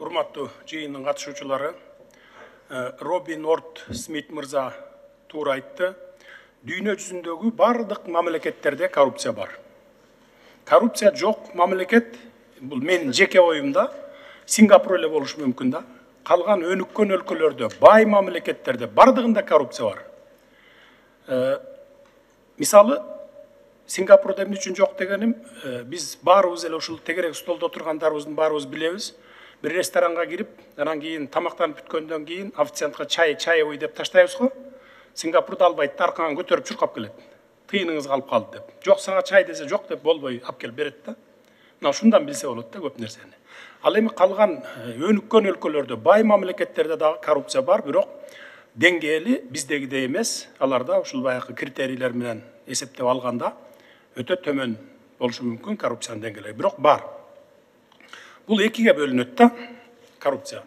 Урматтуу жыйындын катышуучулары, Робин Орд Смит мырза туура айтты. Дүйнө жүзүндөгү бардык мамлекеттерде коррупция бар. Коррупция жок мамлекет, бул менин жеке оюмда, Сингапур эле болушу мүмкүн да. Калган өнүккөн өлкөлөрдө, бай мамлекеттерде бардыгында коррупция бар. Мисалы, Сингапурда эмне үчүн жок дегеним, биз баарыбыз эле ушул тегерек столдо отургандарыбыздын баарыбыз билебиз. Bir restoranга кирип, анан кийин тамактанып бүткөндөн кийин официантка чаевый деп таштайбыз го. Сингапурда албайт, аркаңан көтөрүп чуркап келет. Тыйыныңыз калып калды деп. Жок сага чай десе жок деп болбой алып келип берет да. Мына ушундан билсе болот да көп нерсени. Ал эми калган өнүккөн өлкөлөрдө, бай мамлекеттерде дагы коррупция бар, бирок деңгээли биздегидей эмес. Аларда ушул баягы критерийлер менен эсептеп алганда өтө төмөн болушу мүмкүн коррупциянын деңгээли, бирок бар. Бул экиге бөлүнөт да коррупция.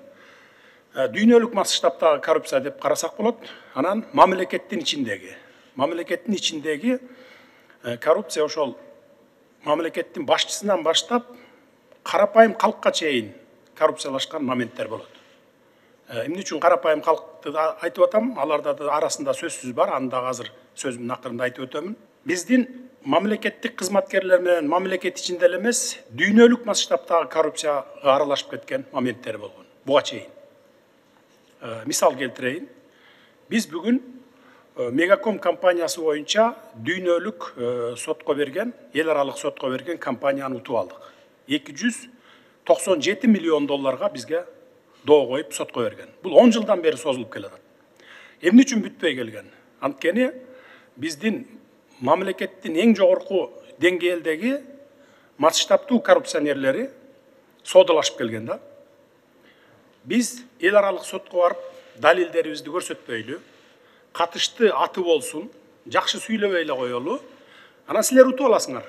Дүйнөлүк масштабтагы коррупция деп карасак болот. Анан мамлекеттин ичиндеги коррупция ошол мамлекеттин башчысынан баштап карапайым калкка чейин коррупциялашкан моменттер болот. Эмне үчүн карапайым калкты айтып атам? Аларда арасында сөзсүз бар, аны да азыр сөзүмдүн акырында айтып өтөмүн. Биздин мамлекеттик кызматкерлер менен мамлекет ичинде эле эмес, дүйнөлүк масштабтагы коррупцияга аралашып кеткен моменттер болгон. Буга чейин. Мисал келтирейин. Биз бүгүн Мегаком компаниясы боюнча дүйнөлүк сотко берген, эл аралык сотко берген компанияны утуп алдык. 297 миллион долларга бизге доо коюп сотко берген. Бул 10 жылдан бери созулуп келатат. Эмне үчүн бүтпөй келген? Анткени биздин мамлекеттин эң жогорку деңгээлдеги масштабтуу коррупционерлери соодалашып келген да. Биз эл аралык сотко барып далилдерибизди көрсөтпөйлү, катышты аты болсун, жакшы сүйлөбөй эле коелу. Анан силер утуп аласыңар.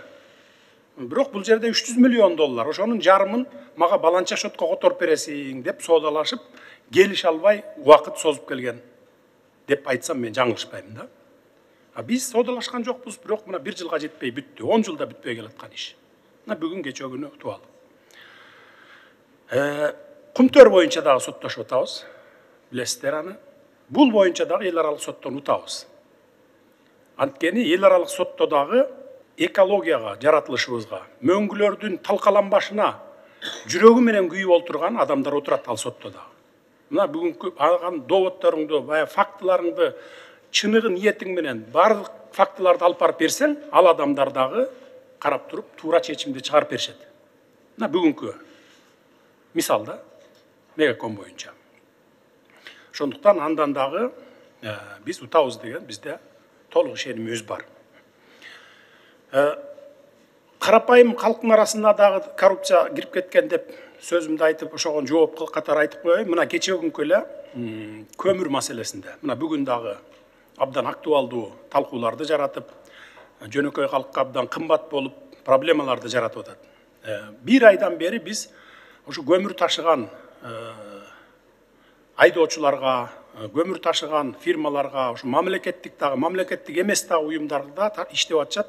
Бирок бул жерде 300 миллион доллар, ошонун жарымын мага баланча шотко которуп бересиң деп соодалашып, келише албай убакыт созуп келген деп айтсам мен жаңылышпаймын да. Биз соодалашкан жокпуз, бирок мына 1 жылга жетпей бүттү, 10 жылда бүтпөй келаткан иш. Мына бүгүн кечээ күнү утуп алдык. Кумтөр боюнча дагы соттошуп атабыз. Билесиздер аны. Бул боюнча дагы эл аралык соттон утабыз. Анткени эл аралык сотто дагы экологияга, жаратылышыбызга, мөңгүлөрдүн талкаланбашына жүрөгү менен күйүп олтурган адамдар отурат ал сотто дагы. Мына бүгүнкү алган доводторуңду, бая фактыларыңды чыныгы ниетиң менен бардык фактыларды алып барып берсең, ал адамдар дагы карап туруп туура чечимди чыгарып беришет. Мына бүгүнкү мисал да Мегаком боюнча. Ошондуктан андан дагы биз утабыз деген бизде толук ишенимибиз бар. Карапайым калктын арасында дагы коррупция кирип кеткен деп сөзүмдү айтып, ошого жооп катары айтып коеюн. Мына кечээ күнкү эле көмүр маселесинде. Мына бүгүн дагы абдан актуалдуу талкууларды жаратып, жөнөкөй калкка абдан кымбат болуп, проблемаларды жаратып атат. 1 айдан бери биз ошо көмүр ташыган айдоочуларга, көмүр ташыган фирмаларга, ошо мамлекеттик дагы, мамлекеттик эмес дагы уюмдарда иштеп атышат.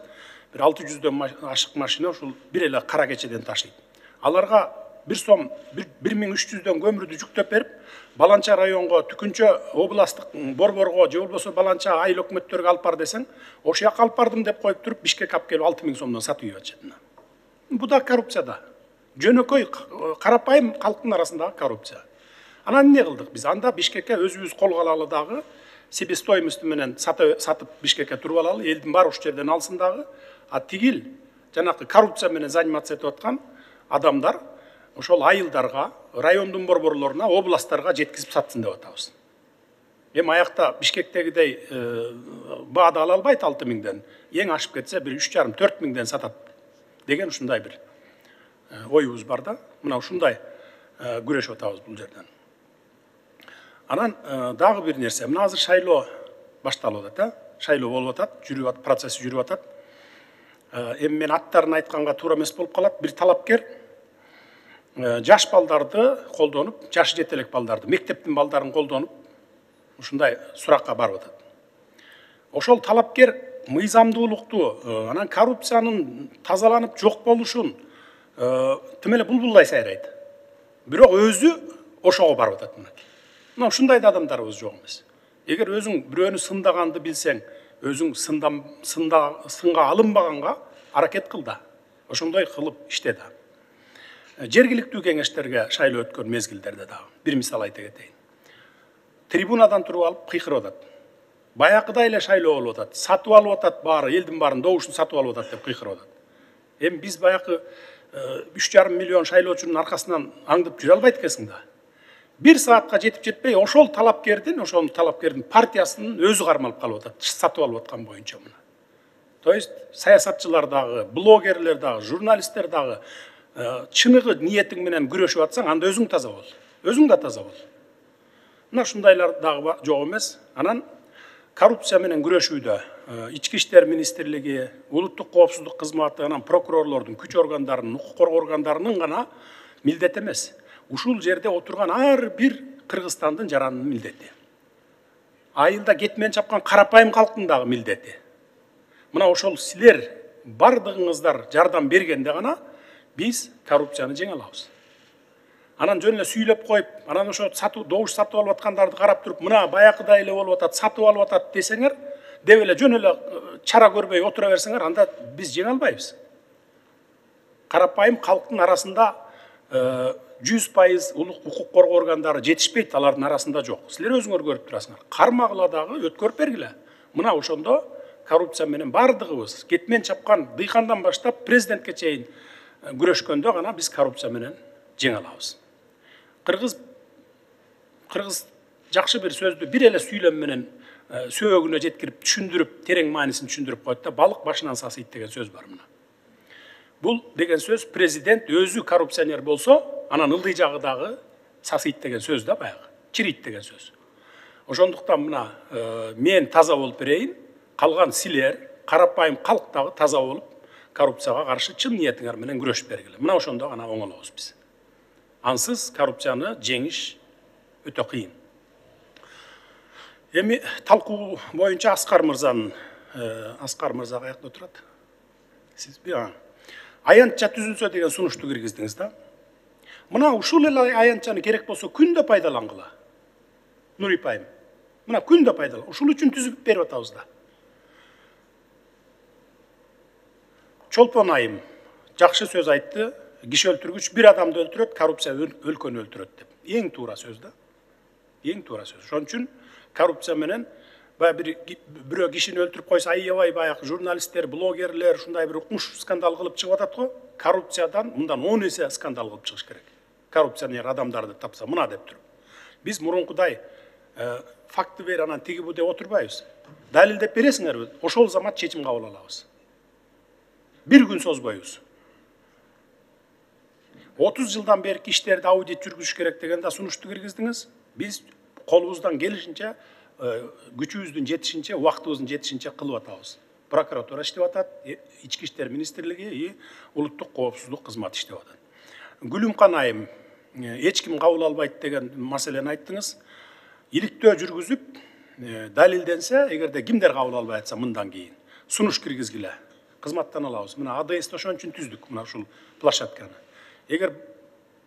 Bir 600'den ашык машина ушул бир эле кара кечеден ташыйт. Аларга 1 сом 1300'den көмүрдү жүктөп берип, Баланча районго, Түкүнчө областтык борборго, же болбосо Баланча айыл өкмөттөргө алып бар десең, ошол жака алып бардым деп коюп туруп, Бишкекке алып келип 6000 сомдон сатып ийип атышат. Бу да коррупция да. Жөнөкөй карапайым калктын арасындагы коррупция. Анан эмне кылдык биз? Анда Бишкекке өзүбүз колго алалы дагы себестоимость менен сатып Бишкекке туруп алалы, элдин баары ушул жерден алсын дагы. А тигил жанакы коррупция менен заниматься этип аткан адамдар ошол айылдарга, райондун борборлоруна, областтарга жеткизип сатсын деп атабыз. Эми аякта Бишкектегидей баада ала албайт 6000'ден. Эң ашып кетсе бир 3,5-4 миңден сатат деген ушундай бир оюбуз бар да. Мына ушундай күрөшүп атабыз бул жерден. Анан дагы бир нерсе. Мына азыр шайлоо башталып атат, шайлоо болуп атат, процесси жүрүп атат. Эми мен аттарын айтканга туура эмес болуп калат. Бир талапкер жаш балдарды колдонуп, жашы жете элек балдарды, мектептин балдарын колдонуп, ушундай суракка барып атат. Ошол талапкер мыйзамдуулукту, анан коррупциянын тазаланып жок болушун тим эле булбулдай сайрайт. бирок өзү ошого барып атат. Мына ушундай да адамдарыбыз жок эмес. Эгер өзүң бирөөнү сындаганды билсең, өзүң сынга алынбаганга аракет кыл да. Ошондой кылып иште да. Жергиликтүү кеңештерге шайлоо өткөн мезгилдерде дагы бир мисал айта кетейин. Трибунадан туруп алып кыйкырып атат. Баякыдай эле шайлоо болуп атат. Сатып алып атат баары, элдин баарын добушун сатып алып атат деп кыйкырып атат. Эми биз баякы 3,5 миллион шайлоочунун аркасынан аңдып жүрө албайт экенсиң да. Бир саатка жетип жетпей ошол талапкердин партиясынын өзү кармалып калып атат, сатып алып аткан боюнча мына. То есть саясатчылар дагы, блогерлер дагы, журналисттер дагы чыныгы ниетиң менен күрөшүп атсаң, анда өзүң таза бол. Өзүң да таза бол. Мына ушундайлар дагы жок эмес. Анан коррупция менен күрөшүүдө Ички иштер министрлиги, улуттук коопсуздук кызматы, анан прокурорлордун, күч органдарынын, укук коргоо органдарынын гана милдети эмес. Ушул жерде отурган ар бир Кыргызстандын жаранынын милдети. Айылда кетмен чапкан карапайым калктын дагы милдети. Мына ошол силер бардыгыңыздар жардам бергенде гана биз коррупцияны жеңе алабыз. Анан жөн эле сүйлөп коюп, анан ошо добуш сатып алып аткандарды карап туруп, мына баякыдай эле болуп атат, сатып алып атат десеңер, деп эле жөн эле чара көрбөй отура берсеңер, анда биз жеңе албайбыз. Карапайым калктын арасында 100% укук коргоо органдары жетишпейт, алардын арасында жок. Силер өзүңөр көрүп турасыңар. Кармагыла дагы өткөрүп бергиле. Мына ошондо коррупция менен бардыгыбыз кетмен чапкан дыйкандан баштап президентке чейин күрөшкөндө гана биз коррупция менен жеңе алабыз. Кыргыз жакшы бир сөздү бир эле сүйлөм менен сөөгүнө жеткирип түшүндүрүп, терең маанисин түшүндүрүп коет да, балык башынан сасыйт деген сөз бар мына. Бул деген сөз президент өзү коррупционер болсо, анан ылдый жагы дагы сасыйт деген сөз да баягы, чирийт деген сөз. Ошондуктан мына мен таза болуп берейин, калган силер, карапайым калк дагы таза болуп, коррупцияга каршы чын ниетиңер менен күрөшүп бергиле. Мына ошондо гана оңолобуз биз. Ансыз коррупцияны жеңиш өтө кыйын. Эми талкуу боюнча Аскар мырза каякта турат? Сиз аянтча түзүлсө деген сунушту киргиздиңиз да. Мына ушул эле аянтчаны керек болсо күндө пайдалангыла. Нури Пайым. Мына күндө пайдалан. Ушул үчүн түзүп берип атабыз да. Чолпон Айым жакшы сөз айтты. Киши өлтүргүч бир адамды өлтүрөт, коррупция өлкөнү өлтүрөт деп. Эң туура сөз да. Эң туура сөз. Ошон үчүн коррупция менен бирөө кишини өлтүрүп койсо, аябай баягы журналисттер, блогерлер ушундай бир укмуш скандал кылып чыгып атат го. Коррупциядан мындан 10 эсе скандал кылып чыгыш керек. Коррупционер адамдарды тапса мына деп туруп. Биз мурункудай факты бер, анан тиги бу деп отурбайбыз. Далилдеп бересиңерби? Ошол замат чечим кабыл алабыз. Бир күн созбойбуз. 30 жылдан берки иштерди аудит жүргүзүш керек дегенде сунушту киргиздиңиз. Биз колубуздан келишинче, күчүбүздүн жетишинче, убактыбыздын жетишинче кылып атабыз. Прокуратура иштеп атат, Ички иштер министрлиги, улуттук коопсуздук кызматы иштеп атат. Гүлүмкан Айым эч ким кабыл албайт деген маселени айттыңыз. Иликтөө жүргүзүп, далилденсе, эгерде кимдер кабыл албай атса мындан кийин сунуш киргизгиле. Кызматтан алабыз. Мына АДС ошон үчүн түздүк мына ушул площадканы. Эгер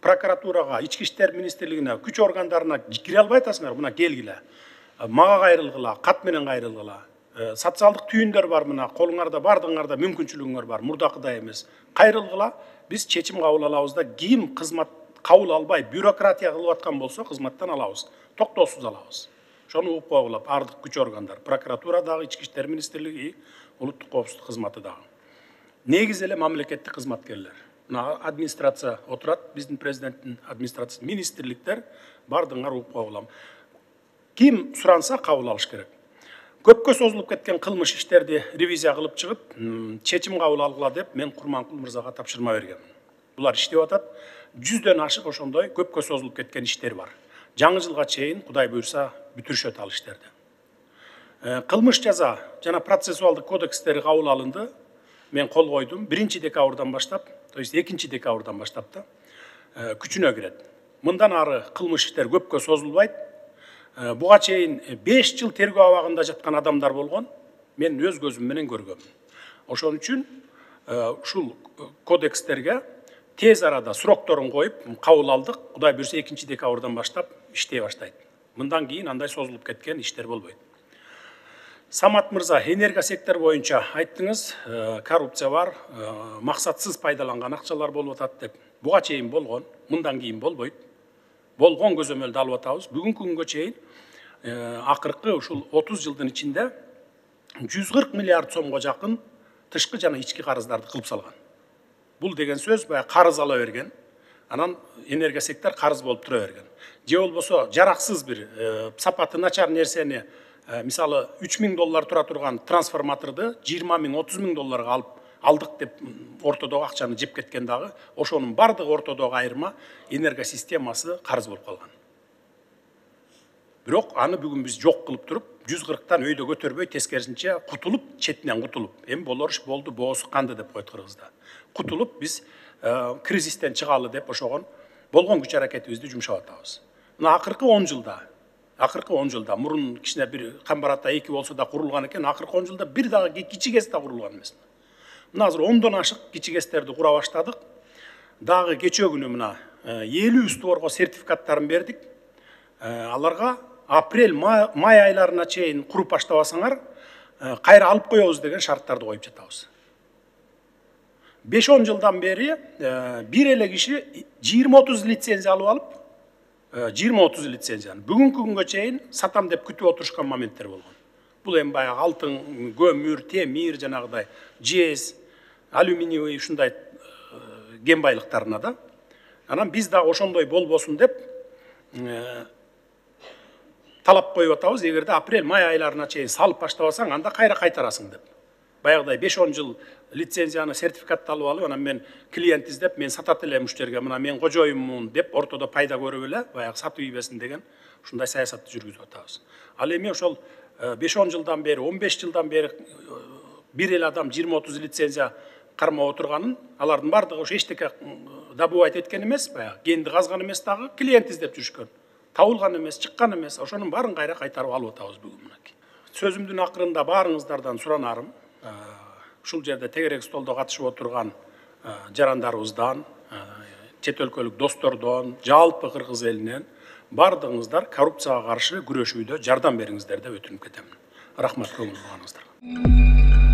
прокуратурага, Ички иштер министрлигине, күч органдарына кире албай атасыңар, мына келгиле. Мага кайрылгыла, кат менен кайрылгыла. Социалдык түйүндөр бар мына, колуңарда бардыгыңарда мүмкүнчүлүгүңөр бар, мурдакыдай эмес. Кайрылгыла, биз чечим кабыл алабыз да, ким кызмат кабыл албай, бюрократия кылып аткан болсо, кызматтан алабыз. Токтоосуз алабыз. Ошону угуп койгула бардык күч органдар, прокуратура дагы, Ички иштер министрлиги, улуттук коопсуздук кызматы дагы. Негизи эле мамлекеттик кызматкерлер. Мына администрация отурат, биздин президенттин администрациясы, министрликтер бардыгыңар угуп койгулам. Ким суранса кабыл алыш керек. Көпкө созулуп кеткен кылмыш иштерди ревизия кылып чыгып, чечим кабыл алгыла деп мен Курманкул мырзага тапшырма бергем. Булар иштеп атат. 100дөн ашык ошондой көпкө созулуп кеткен иштер бар. Жаңы жылга чейин Кудай буйрса бүтүрүшөт ал иштерди. Кылмыш жаза жана процессуалдык кодекстери кабыл алынды. Мен кол койдум. 1-декабрдан баштап, то есть 2-декабрдан баштап да күчүнө кирет. Мындан ары кылмыш иштер көпкө созулбайт. Буга чейин 5 жыл тергөө абагында жаткан адамдар болгон. Мен өз көзүм менен көргөм. Ошон үчүн ушул кодекстерге тез арада срокторун коюп кабыл алдык. Кудай буйрса 2-декабрдан баштап иштей баштайт. Мындан кийин андай созулуп кеткен иштер болбойт. Самат мырза, энергия сектор боюнча айттыңыз, коррупция бар, максатсыз пайдаланган акчалар болуп атат деп. Буга чейин болгон, мындан кийин болбойт. Болгон көзөмөлдү алып атабыз. Бүгүнкү күнгө чейин акыркы ушул 30 жылдын ичинде 140 миллиард сомго жакын тышкы жана ички карыздарды кылып салган. Бул деген сөз баягы карыз ала берген, анан энергия сектор карыз болуп тура берген. Же болбосо жараксыз бир сапаты начар нерсени, мисалы $3000 тура турган трансформаторду 20 000, 30 000 долларга алдык деп ортодогу акчаны жеп кеткен дагы, ошонун бардыгы ортодогу айырма энергия системасы карыз болуп калган. Бирок аны бүгүн биз жок кылып туруп, 140тан өйдө көтөрбөй, тескерисинче кутулуп, четинен кутулуп, эми болор иш болду, боосу канды деп койт кыргызда. Кутулуп биз кризистен чыгалы деп ошогон болгон күч аракетибизди жумшап атабыз. Мына акыркы 10 жылда мурун кичине бир Камбарата 2 болсо да курулган экен, акыркы 10 жылда бир дагы кичи КЭС да курулган эмес. Мына азыр 10дон ашык кичи КЭСтерди кура баштадык. Дагы кечээ күнү мына 50 створго сертификаттарын бердик. Аларга апрель, май айларына чейин куруп баштабасаңар, кайра алып коебуз деген шарттарды коюп жатабыз. 5-10 жылдан бери бир эле киши 20-30 лицензия алып алып, 20-30 лицензияны бүгүнкү күнгө чейин сатам деп күтүп отурушкан моменттер болгон. Бул эми баягы алтын, көмүр, темир, жанагыдай жез, алюминиевый ушундай кен байлыктарына да. Анан биз да ошондой болбосун деп талап коюп атабыз. Эгерде апрель, май айларына чейин салып баштабасаң, анда кайра кайтарасың деп. Баягыдай 5-10 жыл лицензияны, сертификатты алып алып, анан мен клиент издеп, мен сатат элем муштерге, мына мен кожоюммун деп ортодо пайда көрүп эле, баягы сатып ийбесин деген ушундай саясатты жүргүзүп атабыз. Ал эми ошол 5-10 жылдан бери, 15 жылдан бери бир эле адам 20-30 лицензия кармап отурганын, алардын бардыгы ошо эчтеке добывать эткен эмес, баягы кенди казган эмес, дагы клиент издеп жүрүшкөн. Табылган эмес, чыккан эмес, ошонун баарын кайра кайтарып алып атабыз бүгүн мынакей. Сөзүмдүн акырында баарыңыздардан суранарым, ушул жерде тегерек столдо катышып отурган жарандарыбыздан, чет өлкөлүк достордон, жалпы кыргыз элинен бардыгыңыздар коррупцияга каршы күрөшүүдө жардам бериңиздер деп өтүнүп кетемин. Рахмат, көңүл бурганыңыздарга.